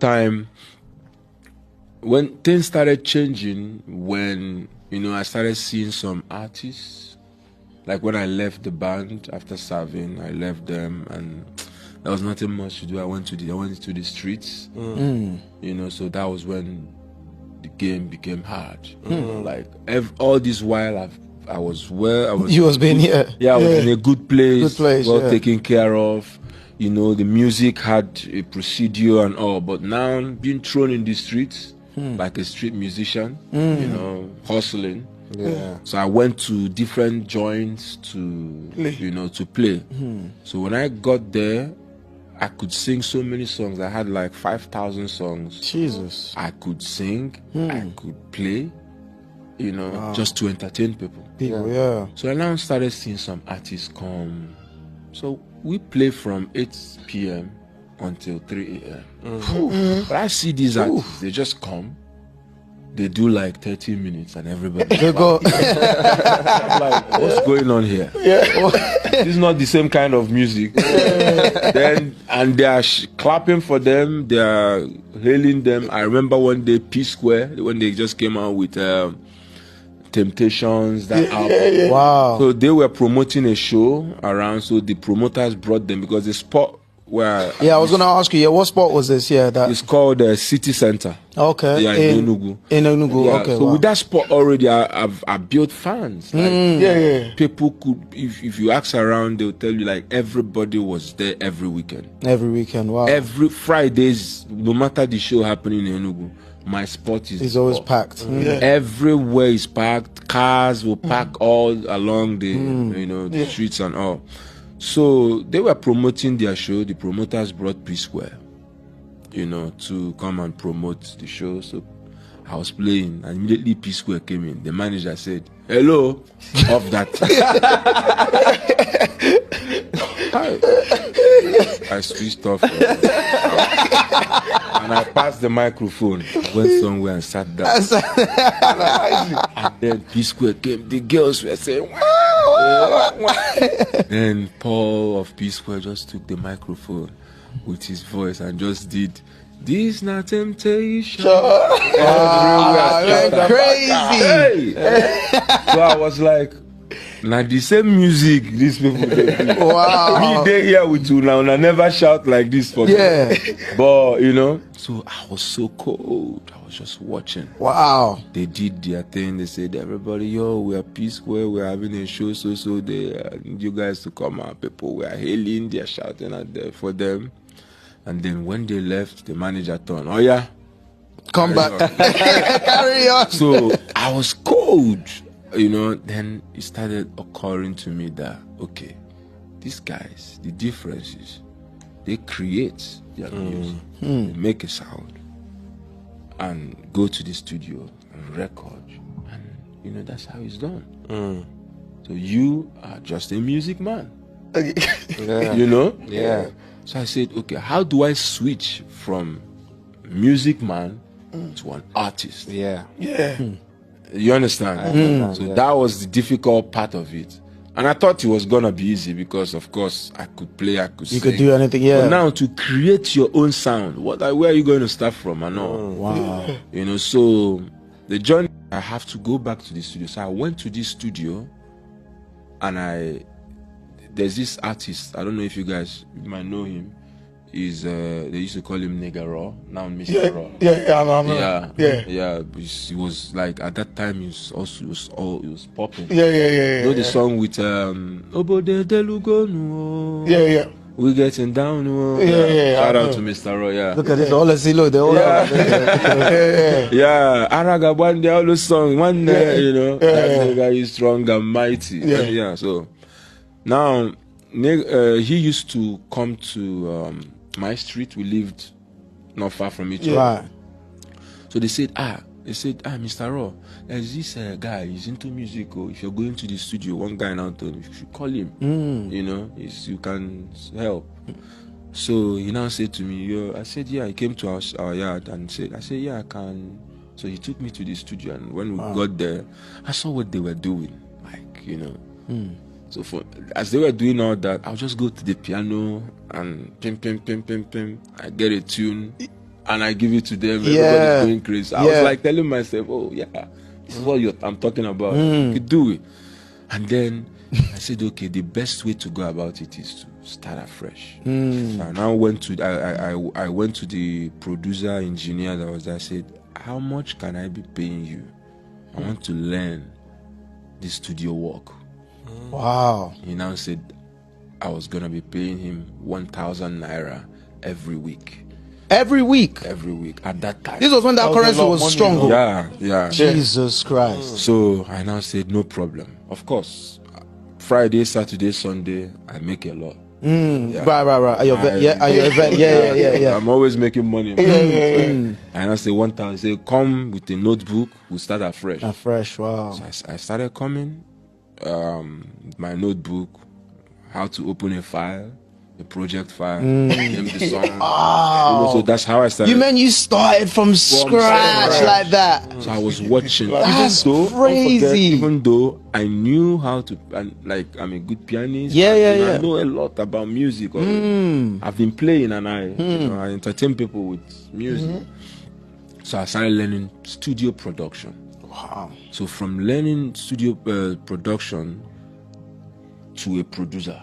that time, when things started changing, when, you know, I started seeing some artists, like when I left the band after serving, I left them and there was nothing much to do. I went into the streets, you know, so that was when the game became hard. Like all this while I was you was being here. Yeah, I was in a good place, well yeah. taken care of. You know, the music had a procedure and all, but now being thrown in the streets like a street musician, you know, hustling. Yeah. So I went to different joints to play. So when I got there, I could sing so many songs. I had like 5,000 songs. Jesus. I could sing, I could play, you know, just to entertain people. Yeah. So I now started seeing some artists come. So we play from 8 p.m. until 3 a.m. But I see these artists, they just come, they do like 30 minutes and everybody they go. I'm like, what's going on here? This is not the same kind of music. Then and they are clapping for them, they are hailing them. I remember one day P Square, when they just came out with Temptations, that album. Wow. So they were promoting a show around, so the promoters brought them because the spot where I was gonna ask you, what spot was this? It's called City Center. Okay. Yeah, in Enugu. In Enugu. Yeah, okay. So with that spot already, I built fans. Like, people could, if you ask around, they'll tell you like everybody was there every weekend. Every weekend. Wow. Every Fridays, no matter the show happening in Enugu, my spot is always packed. Everywhere is packed. Cars will park all along the the streets and all. So they were promoting their show. The promoters brought P Square, you know, to come and promote the show. So I was playing, and immediately P Square came in. The manager said, "Hello," off that. I switched off. And I passed the microphone, went somewhere and sat down. And then P Square came. The girls were saying, wow. Then Paul of P Square just took the microphone with his voice and just did, "This not temptation." Wow, crazy. So I was like, now the same music these people they do. Wow. Me they here with you now, and I never shout like this for me. But you know, so I was so cold. I was just watching. Wow. They did their thing. They said, "Everybody, yo, we are P Square. We're having a show. So they need you guys to come out." People were hailing. They're shouting at them for them. And then when they left, the manager turned, "Oh yeah, come back, carry on." So I was cold. You know, then it started occurring to me that, okay, these guys, the difference is they create their music, they make a sound, and go to the studio and record, and you know, that's how it's done. So you are just a music man, you know? So I said, okay, how do I switch from music man to an artist? You understand? So that was the difficult part of it. And I thought it was gonna be easy because, of course, I could play, I could sing. You could do anything, But now to create your own sound, where are you going to start from and all? Wow. You know, so the journey, I have to go back to the studio. So I went to this studio, and there's this artist, I don't know if you guys might know him. They used to call him Nigga Raw, now Mr. Raw. He was like, at that time, he was popping. You know the song with Obode Delugonu. We getting down. Shout out to Mr. Raw. Look at this, all I see, look, they all Araga one day, all the song, one day, you know, that nigga is strong and mighty. So now he used to come to my street. We lived not far from each other. So they said, Mr. Raw, there's this guy, he's into music. If you're going to the studio, one guy now told me, you should call him. You know, you can help. So he now said to me, I said, he came to our yard and said, I can. So he took me to the studio, and when we got there, I saw what they were doing. Like, you know. So as they were doing all that, I'll just go to the piano and pim. I get a tune, and I give it to them. Yeah. Everybody's going crazy. I was Yeah. like telling myself, oh yeah, this is what I'm talking about. You could do it. And then I said, okay, the best way to go about it is to start afresh. So I now went to I went to the producer engineer that was there. I said, how much can I be paying you? I want to learn the studio work. Wow. He now said I was gonna be paying him 1,000 naira every week. Every week. Every week at that time. This was when that That was a currency lot of was money, strong. though. Yeah. Jesus Christ. So I now said no problem. Of course, Friday, Saturday, Sunday, I make a lot. Yeah. Right. Are you event? Yeah. I'm always making money. And I say 1,000. Say come with a notebook. We'll start afresh. Fresh. Wow. So I started coming. My notebook, how to open a file, a project file, name the song. You know, so that's how I started. You mean you started from scratch like that? So I was watching. That's Don't forget, crazy. even though I knew how to, and like I'm a good pianist. Yeah. I know a lot about music. I've been playing, and I entertain people with music. So I started learning studio production. Wow. So from learning studio production to a producer,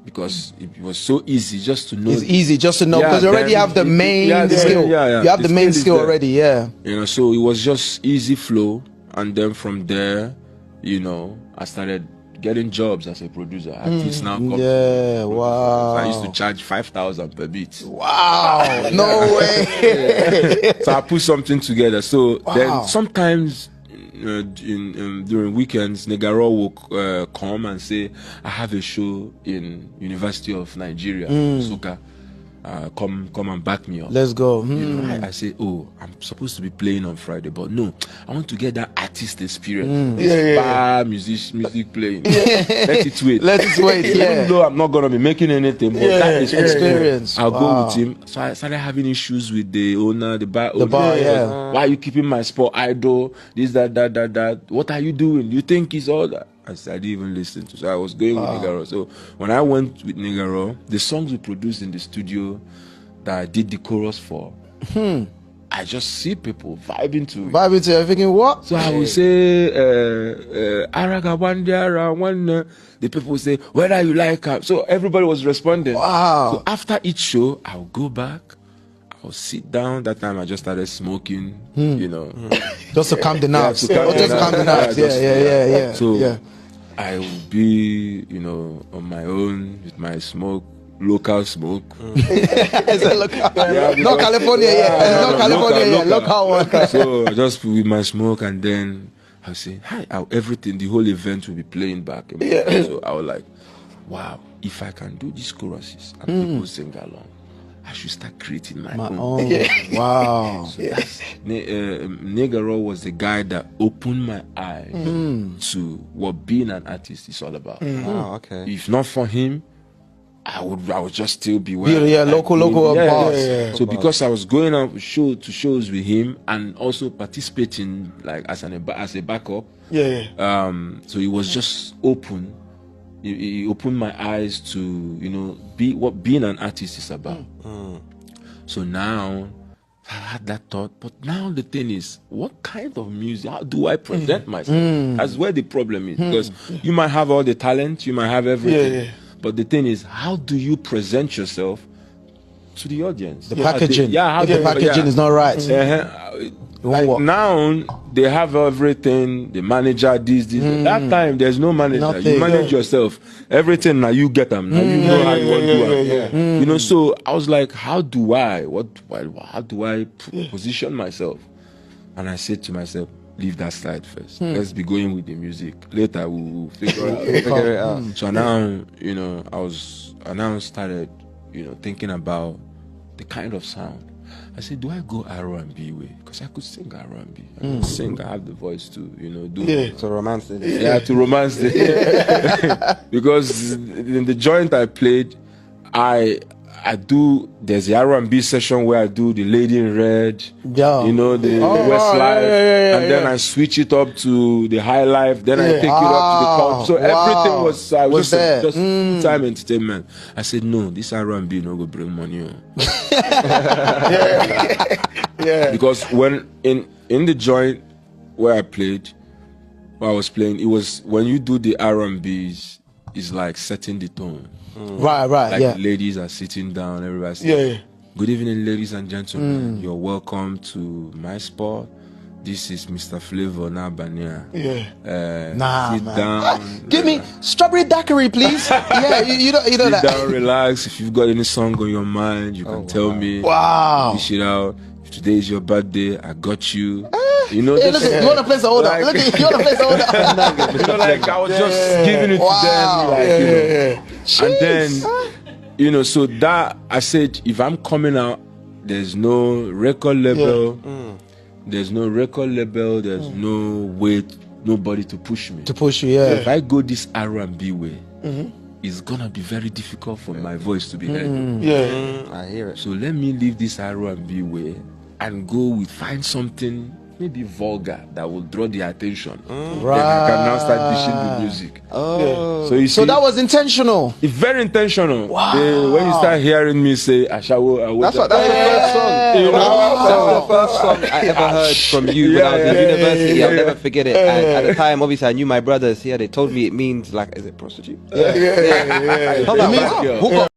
because it was so easy just to know. It's easy just to know because you already have the main skill. You have the main skill already. Yeah. You know, so it was just easy flow, and then from there, you know, I started getting jobs as a producer. Artists now come. Yeah. Wow. I used to charge 5,000 per beat. Wow. No way. So I put something together. So then sometimes during weekends, Negaro will come and say, I have a show in University of Nigeria, Soka. Come and back me up. Let's go. You know, I say, oh, I'm supposed to be playing on Friday, but no, I want to get that artist experience. Music playing. Let it wait. Even though I'm not gonna be making anything, but that is experience. I'll go with him. So I started having issues with the owner, the bar. Why are you keeping my spot idle? This, that. What are you doing? You think it's all that? I didn't even listen to. So I was going with Negaro. So when I went with Negaro, the songs we produced in the studio that I did the chorus for, I just see people vibing to it. Vibing to it, thinking what? So I would say, Aragabandiara, one. The people would say, whether you like her. So everybody was responding. Wow. So after each show, I would go back. I'll sit down. That time I just started smoking, you know. Just to calm the nerves. to calm the nerves. Yeah. So I will be, you know, on my own with my smoke, local smoke. It's a local. Not California, not California, local one. So I just with my smoke, and then I'll say, hi, everything, the whole event will be playing back. So I was like, wow, if I can do these choruses and people sing along, I should start creating my own. Wow. So that's Negaro was the guy that opened my eyes to what being an artist is all about. Oh, okay. If not for him, I would just still be where local boss. So because I was going out to shows with him and also participating like as a backup. So he was just open. He opened my eyes to, you know, what being an artist is about. So now I had that thought, but now the thing is, what kind of music? How do I present myself? That's where the problem is, because you might have all the talent, you might have everything, but the thing is, how do you present yourself to the audience? The packaging, the packaging is not right. Like now they have everything. The manager, this. That time there's no manager. Nothing. You manage yourself. Everything now you get them. Now you know how you want to do it. You know. So I was like, how do I position myself? And I said to myself, leave that slide first. Let's be going with the music. Later we'll figure it out. So now, you know, I now started, you know, thinking about the kind of sound. I said, do I go R&B way? Because I could sing R&B. I could sing. I have the voice to, you know, do To romance it. Yeah, to romance it. Because in the joint I played, I I do. There's the R&B session where I do the Lady in Red. Yeah. You know, the Westlife, and then I switch it up to the High Life. Then I take it up to the Country. So everything was just full-time entertainment. I said, no, this R&B no go bring money. Because when in the joint where I played, where I was playing, it was when you do the R&Bs, it's like setting the tone. Right, like ladies are sitting down, everybody's saying, good evening, ladies and gentlemen. You're welcome to my spot. This is Mr. Flavour N'abania. Sit down. Give me strawberry daiquiri, please. You know sit that. down, relax. If you've got any song on your mind, you can tell me. Wow. Dish it out. If today is your birthday, I got you. You know, hey, listen, you want to place the order? Like, Look, you want to place the order? You know, like I was just giving it to them, like, you know. And then, you know, so that I said, if I'm coming out, there's no record label, there's no record label, there's no way, nobody to push me. To push you, So if I go this R&B way, it's gonna be very difficult for my voice to be heard. I hear it. So let me leave this R&B way and go with find something maybe vulgar that will draw the attention. Then I can now start dishing the music. So you see, So that was intentional. it's very intentional. Wow. When you start hearing me say Ashawo, That's the first song. you know, That's the first song I ever heard from you when I was in university. I'll never forget it. And at the time, obviously, I knew my brothers here. They told me it means like, is it prostitute? Hold on, It means hook up.